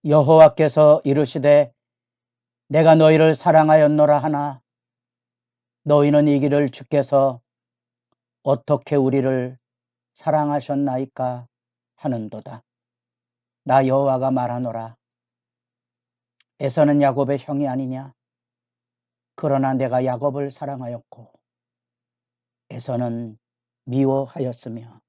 여호와께서 이르시되 내가 너희를 사랑하였노라 하나 너희는 이기를 주께서 어떻게 우리를 사랑하셨나이까 하는도다. 나 여호와가 말하노라. 에서는 야곱의 형이 아니냐? 그러나 내가 야곱을 사랑하였고 에서는 미워하였으며.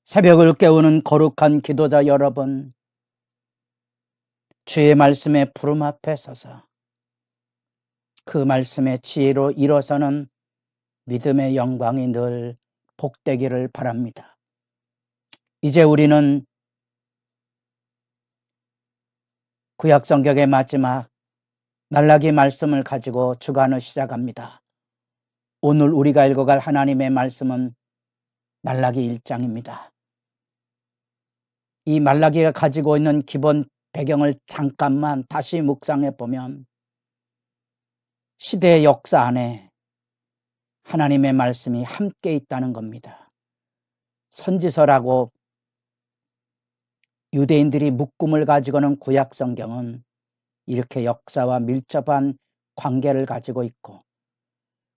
새벽을 깨우는 거룩한 기도자 여러분, 주의 말씀의 부름 앞에 서서 그 말씀의 지혜로 일어서는 믿음의 영광이 늘 복되기를 바랍니다. 이제 우리는 구약성경의 마지막 말라기 말씀을 가지고 주간을 시작합니다. 오늘 우리가 읽어갈 하나님의 말씀은 말라기 1장입니다. 이 말라기가 가지고 있는 기본 배경을 잠깐만 다시 묵상해 보면 시대의 역사 안에 하나님의 말씀이 함께 있다는 겁니다. 선지서라고 유대인들이 묶음을 가지고는 구약성경은 이렇게 역사와 밀접한 관계를 가지고 있고,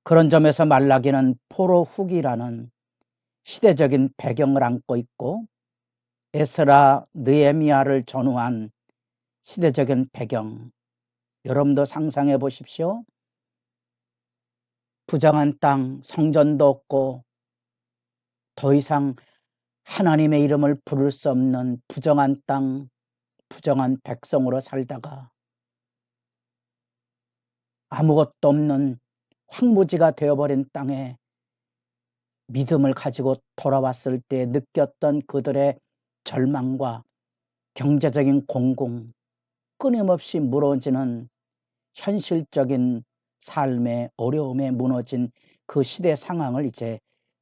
그런 점에서 말라기는 포로 후기라는 시대적인 배경을 안고 있고, 에스라, 느헤미야를 전후한 시대적인 배경, 여러분도 상상해 보십시오. 부정한 땅, 성전도 없고 더 이상 하나님의 이름을 부를 수 없는 부정한 땅, 부정한 백성으로 살다가 아무것도 없는 황무지가 되어버린 땅에 믿음을 가지고 돌아왔을 때 느꼈던 그들의 절망과 경제적인 공공, 끊임없이 무너지는 현실적인 삶의 어려움에 무너진 그 시대 상황을 이제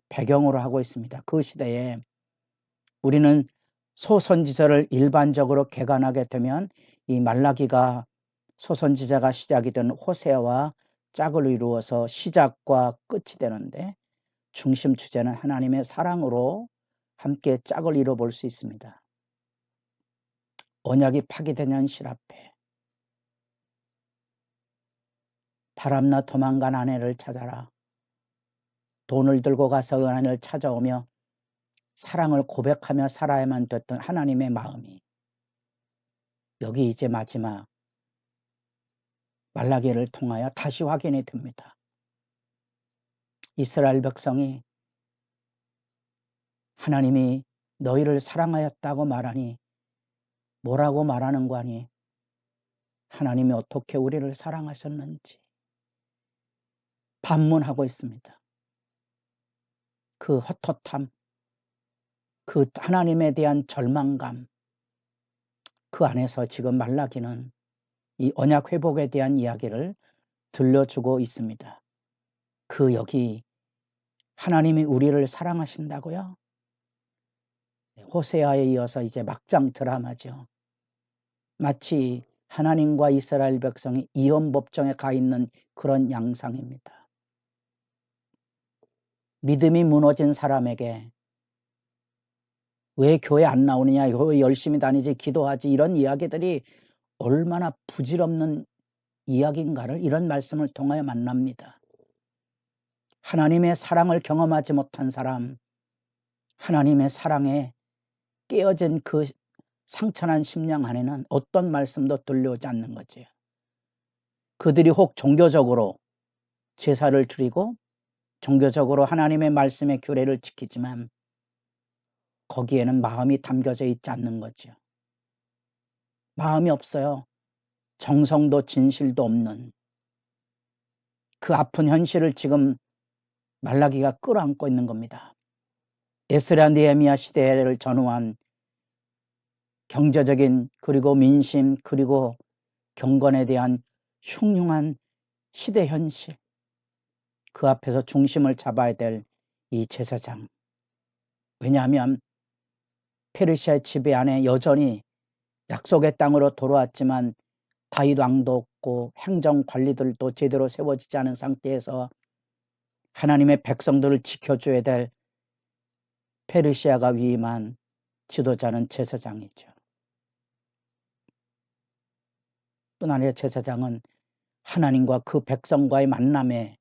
배경으로 하고 있습니다. 그 시대에 우리는 소선지서를 일반적으로 개관하게 되면 이 말라기가 소선지자가 시작이 된 호세아와 짝을 이루어서 시작과 끝이 되는데, 중심 주제는 하나님의 사랑으로 함께 짝을 이뤄볼 수 있습니다. 언약이 파기된 현실 앞에 바람나 도망간 아내를 찾아라. 돈을 들고 가서 그 아내를 찾아오며 사랑을 고백하며 살아야만 됐던 하나님의 마음이 여기 이제 마지막 말라기를 통하여 다시 확인이 됩니다. 이스라엘 백성이 하나님이 너희를 사랑하였다고 말하니 뭐라고 말하는 거 아니? 하나님이 어떻게 우리를 사랑하셨는지 반문하고 있습니다. 그 헛헛함, 그 하나님에 대한 절망감, 그 안에서 지금 말라기는 이 언약 회복에 대한 이야기를 들려주고 있습니다. 그 여기 하나님이 우리를 사랑하신다고요? 호세아에 이어서 이제 막장 드라마죠. 마치 하나님과 이스라엘 백성이 이혼법정에 가 있는 그런 양상입니다. 믿음이 무너진 사람에게 왜 교회 안 나오느냐, 왜 열심히 다니지, 기도하지, 이런 이야기들이 얼마나 부질없는 이야기인가를 이런 말씀을 통하여 만납니다. 하나님의 사랑을 경험하지 못한 사람, 하나님의 사랑에 깨어진 그 상처난 심령 안에는 어떤 말씀도 들려오지 않는 거지요. 그들이 혹 종교적으로 제사를 드리고 종교적으로 하나님의 말씀의 규례를 지키지만 거기에는 마음이 담겨져 있지 않는 거지요. 마음이 없어요. 정성도 진실도 없는 그 아픈 현실을 지금 말라기가 끌어안고 있는 겁니다. 에스라 느헤미야 시대를 전후한 경제적인 그리고 민심 그리고 경건에 대한 흉흉한 시대 현실, 그 앞에서 중심을 잡아야 될 이 제사장. 왜냐하면 페르시아의 지배 안에 여전히 약속의 땅으로 돌아왔지만 다윗 왕도 없고 행정 관리들도 제대로 세워지지 않은 상태에서 하나님의 백성들을 지켜줘야 될 페르시아가 위임한 지도자는 제사장이죠. 뿐 아니라 제사장은 하나님과 그 백성과의 만남에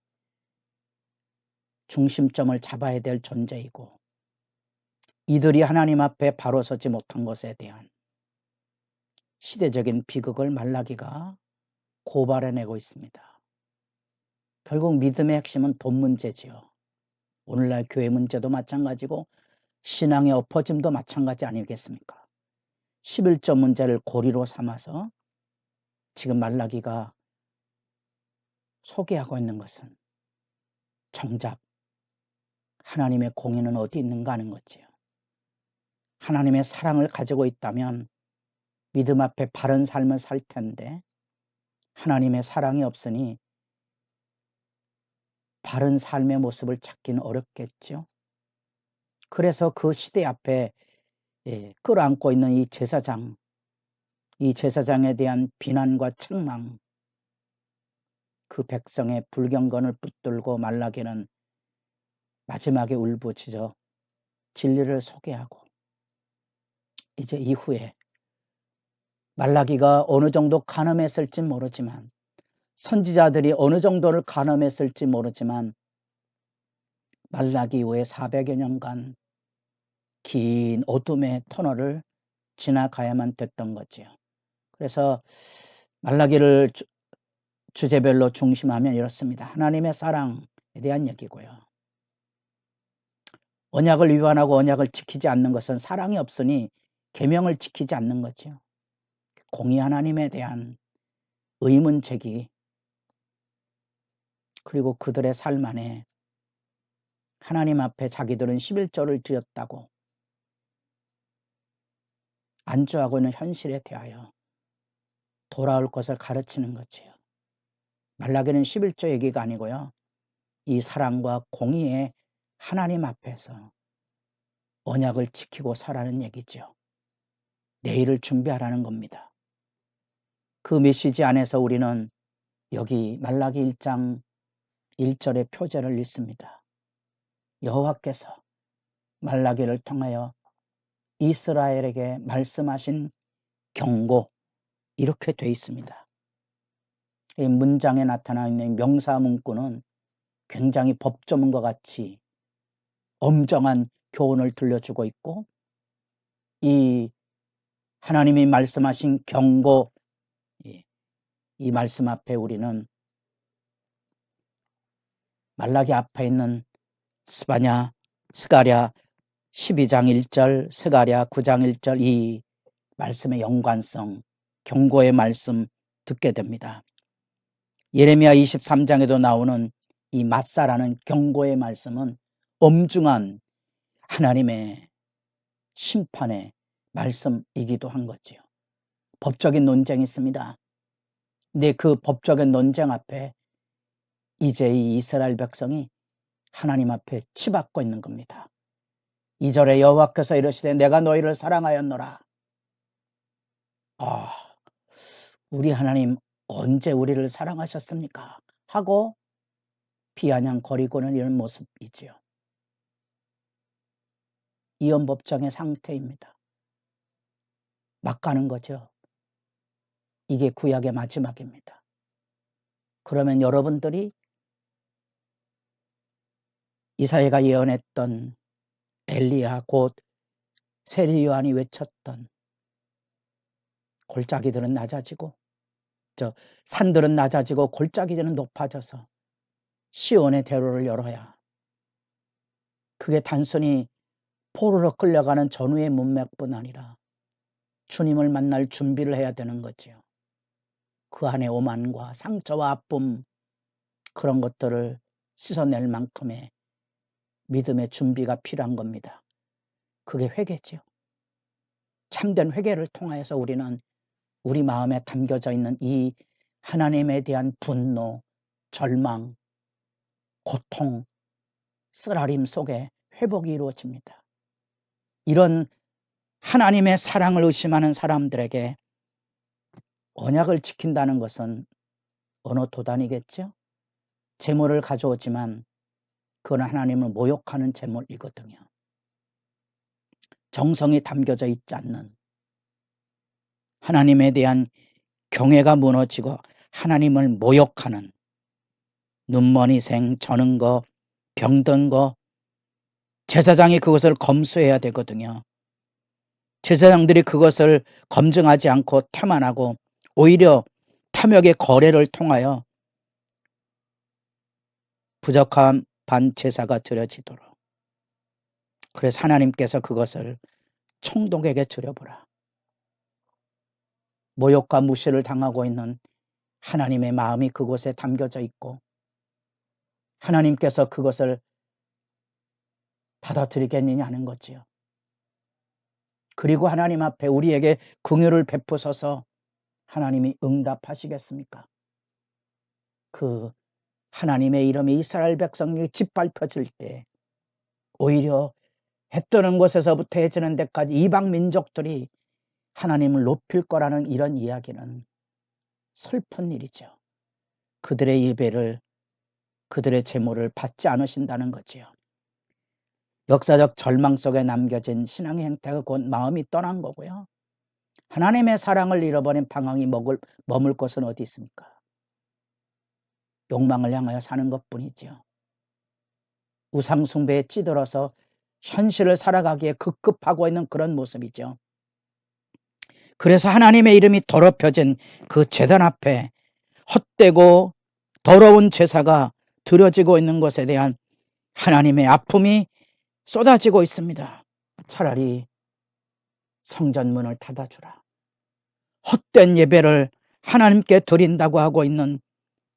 중심점을 잡아야 될 존재이고, 이들이 하나님 앞에 바로 서지 못한 것에 대한 시대적인 비극을 말라기가 고발해내고 있습니다. 결국 믿음의 핵심은 돈 문제지요. 오늘날 교회 문제도 마찬가지고 신앙의 엎어짐도 마찬가지 아니겠습니까? 11조 문제를 고리로 삼아서 지금 말라기가 소개하고 있는 것은 정작 하나님의 공의는 어디 있는가 하는 거지요. 하나님의 사랑을 가지고 있다면 믿음 앞에 바른 삶을 살 텐데 하나님의 사랑이 없으니 바른 삶의 모습을 찾기는 어렵겠죠. 그래서 그 시대 앞에 끌어안고 있는 이 제사장에 대한 비난과 책망, 그 백성의 불경건을 붙들고 말라기는 마지막에 울부짖어 진리를 소개하고, 이제 이후에 말라기가 어느 정도 간음했을지 모르지만, 선지자들이 어느 정도를 간음했을지 모르지만 말라기 이후에 400여 년간 긴 어둠의 터널을 지나가야만 됐던 거지요. 그래서 말라기를 주제별로 중심하면 이렇습니다. 하나님의 사랑에 대한 얘기고요. 언약을 위반하고 언약을 지키지 않는 것은 사랑이 없으니 계명을 지키지 않는 거죠. 공의 하나님에 대한 의문 제기, 그리고 그들의 삶 안에 하나님 앞에 자기들은 11조를 드렸다고 안주하고 있는 현실에 대하여 돌아올 것을 가르치는 거지요. 말라기는 11조 얘기가 아니고요. 이 사랑과 공의의 하나님 앞에서 언약을 지키고 살라는 얘기죠. 내일을 준비하라는 겁니다. 그 메시지 안에서 우리는 여기 말라기 1장 1절의 표제를 읽습니다. 여호와께서 말라기를 통하여 이스라엘에게 말씀하신 경고, 이렇게 돼 있습니다. 이 문장에 나타나 있는 명사 문구는 굉장히 법조문과 같이 엄정한 교훈을 들려주고 있고, 이 하나님이 말씀하신 경고, 이 말씀 앞에 우리는 말라기 앞에 있는 스가랴 12장 1절, 스가랴 9장 1절 이 말씀의 연관성, 경고의 말씀 듣게 됩니다. 예레미야 23장에도 나오는 이 마사라는 경고의 말씀은 엄중한 하나님의 심판의 말씀이기도 한 거지요. 법적인 논쟁이 있습니다. 근데 그 법적인 논쟁 앞에 이제 이 이스라엘 백성이 하나님 앞에 치받고 있는 겁니다. 2절에 여호와께서 이르시되 내가 너희를 사랑하였노라. 우리 하나님 언제 우리를 사랑하셨습니까? 하고 비아냥거리고는 이런 모습이지요. 이혼법정의 상태입니다. 막 가는 거죠. 이게 구약의 마지막입니다. 그러면 여러분들이 이사야가 예언했던 엘리야 곧 세리 요한이 외쳤던 골짜기들은 낮아지고 산들은 낮아지고 골짜기들은 높아져서 시온의 대로를 열어야, 그게 단순히 포로로 끌려가는 전후의 문맥뿐 아니라 주님을 만날 준비를 해야 되는 거지요. 그 안에 오만과 상처와 아픔, 그런 것들을 씻어낼 만큼의 믿음의 준비가 필요한 겁니다. 그게 회개지요. 참된 회개를 통하여서 우리는 우리 마음에 담겨져 있는 이 하나님에 대한 분노, 절망, 고통, 쓰라림 속에 회복이 이루어집니다. 이런 하나님의 사랑을 의심하는 사람들에게 언약을 지킨다는 것은 어느 도단이겠죠? 재물을 가져오지만 그건 하나님을 모욕하는 재물이거든요. 정성이 담겨져 있지 않는 하나님에 대한 경외가 무너지고 하나님을 모욕하는 눈머니생, 저는 거, 병든 거, 제사장이 그것을 검수해야 되거든요. 제사장들이 그것을 검증하지 않고 태만하고 오히려 탐욕의 거래를 통하여 부적한 제사가 드려지도록. 그래서 하나님께서 그것을 총독에게 드려보라. 모욕과 무시를 당하고 있는 하나님의 마음이 그곳에 담겨져 있고 하나님께서 그것을 받아들이겠느냐는 거지요. 그리고 하나님 앞에 우리에게 긍휼을 베푸셔서 하나님이 응답하시겠습니까? 그 하나님의 이름이 이스라엘 백성에게 짓밟혀질 때 오히려 해 뜨는 곳에서부터 해 지는 데까지 이방 민족들이 하나님을 높일 거라는 이런 이야기는 슬픈 일이죠. 그들의 예배를, 그들의 제물을 받지 않으신다는 거지요. 역사적 절망 속에 남겨진 신앙의 행태가 곧 마음이 떠난 거고요. 하나님의 사랑을 잃어버린 방황이 머물 곳은 어디 있습니까? 욕망을 향하여 사는 것뿐이지요. 우상 숭배에 찌들어서 현실을 살아가기에 급급하고 있는 그런 모습이죠. 그래서 하나님의 이름이 더럽혀진 그 제단 앞에 헛되고 더러운 제사가 드려지고 있는 것에 대한 하나님의 아픔이 쏟아지고 있습니다. 차라리 성전 문을 닫아주라. 헛된 예배를 하나님께 드린다고 하고 있는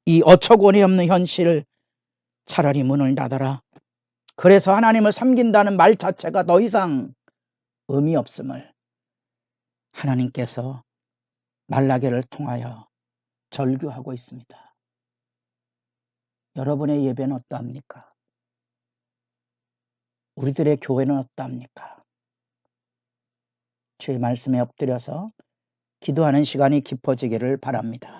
이 어처구니 없는 현실, 차라리 문을 닫아라. 그래서 하나님을 섬긴다는 말 자체가 더 이상 의미 없음을 하나님께서 말라기를 통하여 절규하고 있습니다. 여러분의 예배는 어떠합니까? 우리들의 교회는 어떠합니까? 주의 말씀에 엎드려서 기도하는 시간이 깊어지기를 바랍니다.